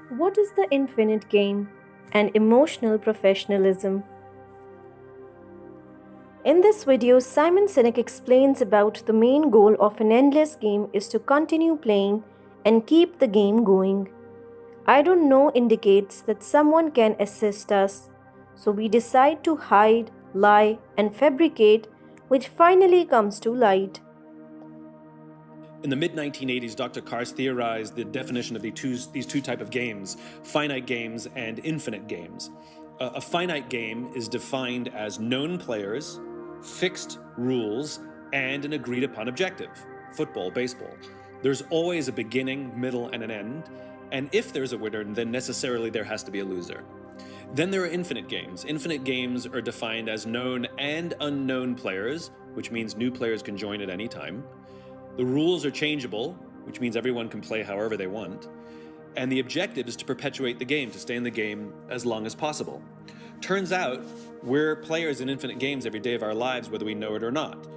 What is the infinite game and emotional professionalism? In this video, Simon Sinek explains about the main goal of an endless game is to continue playing and keep the game going. I don't know indicates that someone can assist us, so we decide to hide, lie, and fabricate, which finally comes to light. In the mid-1980s, Dr. Kars theorized the definition of these two types of games, finite games and infinite games. A finite game is defined as known players, fixed rules, and an agreed-upon objective, football, baseball. There's always a beginning, middle, and an end, and if there's a winner, then necessarily there has to be a loser. Then there are infinite games. Infinite games are defined as known and unknown players, which means new players can join at any time. The rules are changeable, which means everyone can play however they want. And the objective is to perpetuate the game, to stay in the game as long as possible. Turns out, we're players in infinite games every day of our lives, whether we know it or not.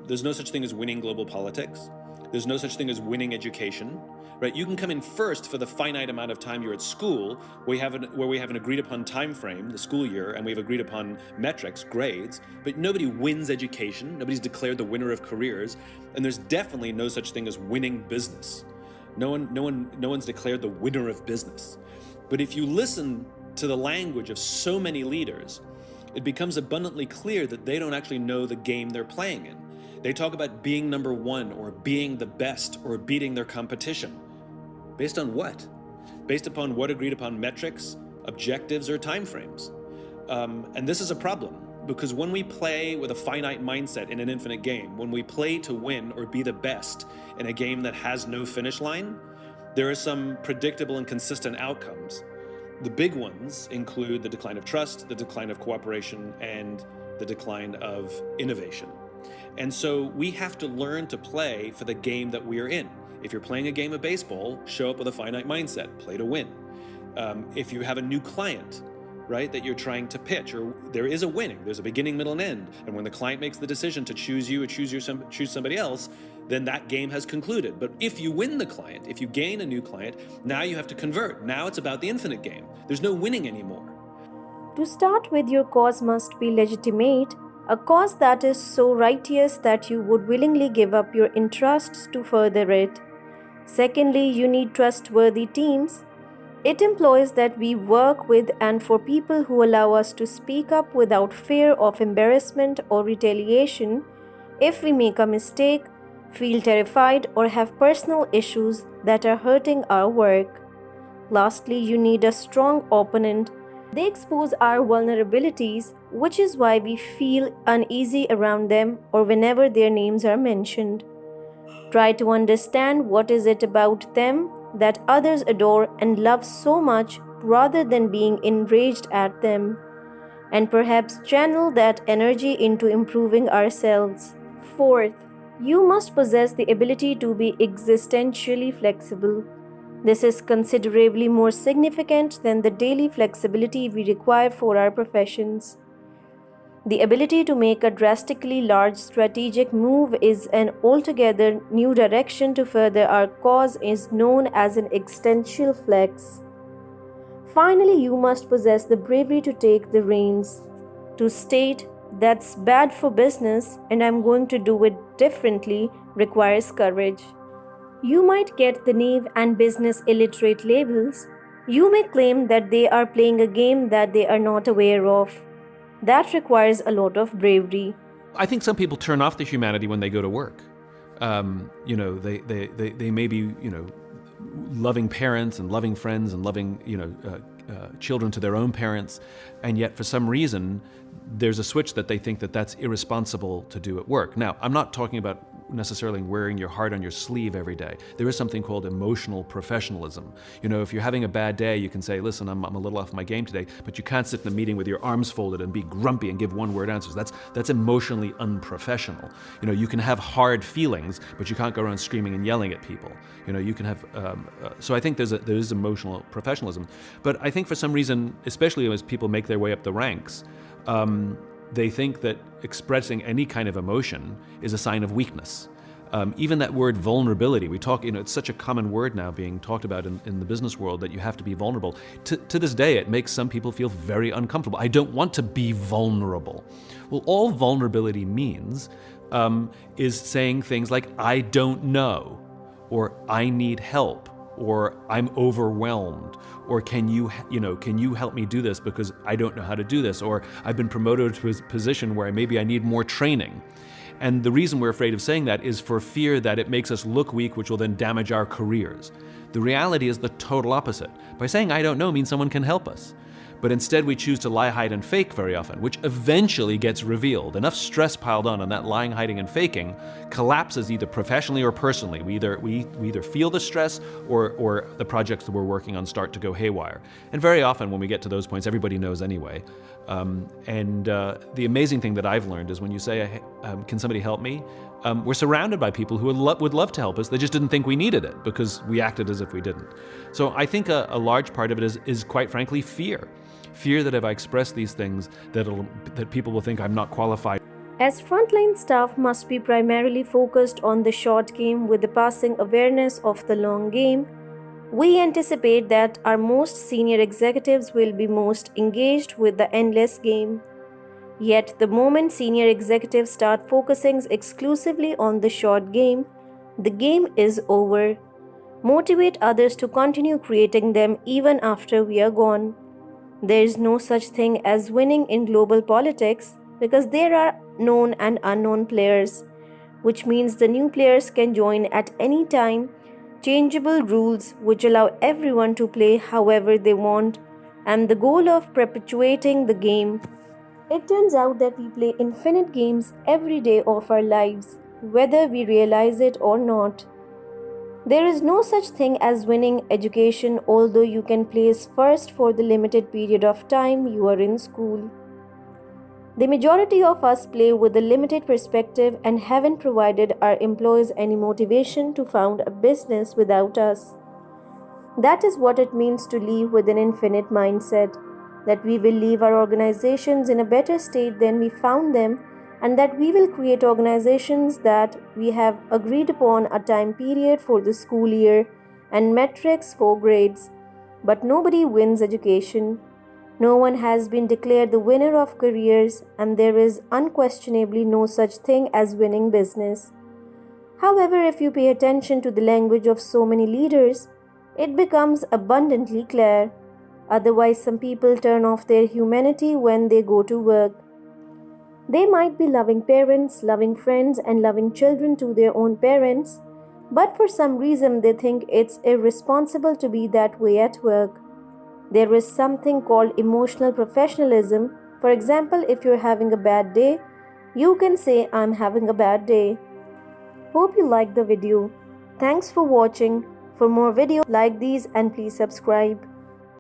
There's no such thing as winning global politics. There's no such thing as winning education, right? You can come in first for the finite amount of time you're at school, where we have an agreed upon time frame, the school year, and we have agreed upon metrics, grades, but nobody wins education. Nobody's declared the winner of careers, and there's definitely no such thing as winning business. No one's declared the winner of business. But if you listen to the language of so many leaders, it becomes abundantly clear that they don't actually know the game they're playing in. They talk about being number one or being the best or beating their competition. Based on what? Based upon what agreed upon metrics, objectives, or timeframes. And this is a problem because when we play with a finite mindset in an infinite game, when we play to win or be the best in a game that has no finish line, there are some predictable and consistent outcomes. The big ones include the decline of trust, the decline of cooperation, and the decline of innovation. And so we have to learn to play for the game that we are in. If you're playing a game of baseball, show up with a finite mindset, play to win. If you have a new client, right, that you're trying to pitch, or there is a winning, there's a beginning, middle, and end. And when the client makes the decision to choose you or choose somebody else, then that game has concluded. But if you win the client, if you gain a new client, now you have to convert. Now it's about the infinite game. There's no winning anymore. To start with, your cause must be legitimate, a cause that is so righteous that you would willingly give up your interests to further it. Secondly, you need trustworthy teams. It implies that we work with and for people who allow us to speak up without fear of embarrassment or retaliation if we make a mistake, feel terrified, or have personal issues that are hurting our work. Lastly, you need a strong opponent. They expose our vulnerabilities, which is why we feel uneasy around them or whenever their names are mentioned. Try to understand what is it about them that others adore and love so much rather than being enraged at them, and perhaps channel that energy into improving ourselves. Fourth, you must possess the ability to be existentially flexible. This is considerably more significant than the daily flexibility we require for our professions. The ability to make a drastically large strategic move is an altogether new direction to further our cause is known as an existential flex. Finally, you must possess the bravery to take the reins. To state, "That's bad for business and I'm going to do it differently," requires courage. You might get the naive and business illiterate labels. You may claim that they are playing a game that they are not aware of. That requires a lot of bravery. I think some people turn off the humanity when they go to work. They may be, loving parents and loving friends and loving, children to their own parents, and yet for some reason there's a switch that they think that that's irresponsible to do at work. Now, I'm not talking about necessarily wearing your heart on your sleeve every day. There is something called emotional professionalism. If you're having a bad day, you can say, "Listen, I'm a little off my game today," but you can't sit in a meeting with your arms folded and be grumpy and give one-word answers. That's emotionally unprofessional. You can have hard feelings, but you can't go around screaming and yelling at people. You can have. So I think there is emotional professionalism, but I think for some reason, especially as people make their way up the ranks, they think that expressing any kind of emotion is a sign of weakness. Even that word vulnerability, we talk, it's such a common word now being talked about in the business world that you have to be vulnerable. To this day, it makes some people feel very uncomfortable. I don't want to be vulnerable. Well, all vulnerability means is saying things like, I don't know, or I need help, or I'm overwhelmed, or can you help me do this because I don't know how to do this, or I've been promoted to a position where maybe I need more training. And the reason we're afraid of saying that is for fear that it makes us look weak, which will then damage our careers. The reality is the total opposite. By saying I don't know means someone can help us. But instead we choose to lie, hide, and fake very often, which eventually gets revealed. Enough stress piled on that lying, hiding, and faking collapses either professionally or personally. We either feel the stress or the projects that we're working on start to go haywire. And very often when we get to those points, everybody knows anyway. The amazing thing that I've learned is when you say, can somebody help me? We're surrounded by people who would love to help us. They just didn't think we needed it because we acted as if we didn't. So I think a large part of it is quite frankly fear. Fear that if I express these things, that people will think I'm not qualified. As frontline staff must be primarily focused on the short game with the passing awareness of the long game, we anticipate that our most senior executives will be most engaged with the endless game. Yet, the moment senior executives start focusing exclusively on the short game, the game is over. Motivate others to continue creating them even after we are gone. There is no such thing as winning in global politics because there are known and unknown players, which means the new players can join at any time, changeable rules which allow everyone to play however they want, and the goal of perpetuating the game. It turns out that we play infinite games every day of our lives, whether we realize it or not. There is no such thing as winning education, although you can place first for the limited period of time you are in school. The majority of us play with a limited perspective and haven't provided our employees any motivation to found a business without us. That is what it means to live with an infinite mindset, that we will leave our organizations in a better state than we found them, and that we will create organizations that we have agreed upon a time period for the school year and metrics for grades. But nobody wins education. No one has been declared the winner of careers, and there is unquestionably no such thing as winning business. However, if you pay attention to the language of so many leaders, it becomes abundantly clear. Otherwise, some people turn off their humanity when they go to work. They might be loving parents, loving friends, and loving children to their own parents, but for some reason they think it's irresponsible to be that way at work. There is something called emotional professionalism. For example, if you're having a bad day, you can say, I'm having a bad day. Hope you liked the video. Thanks for watching. For more videos like these, and please subscribe.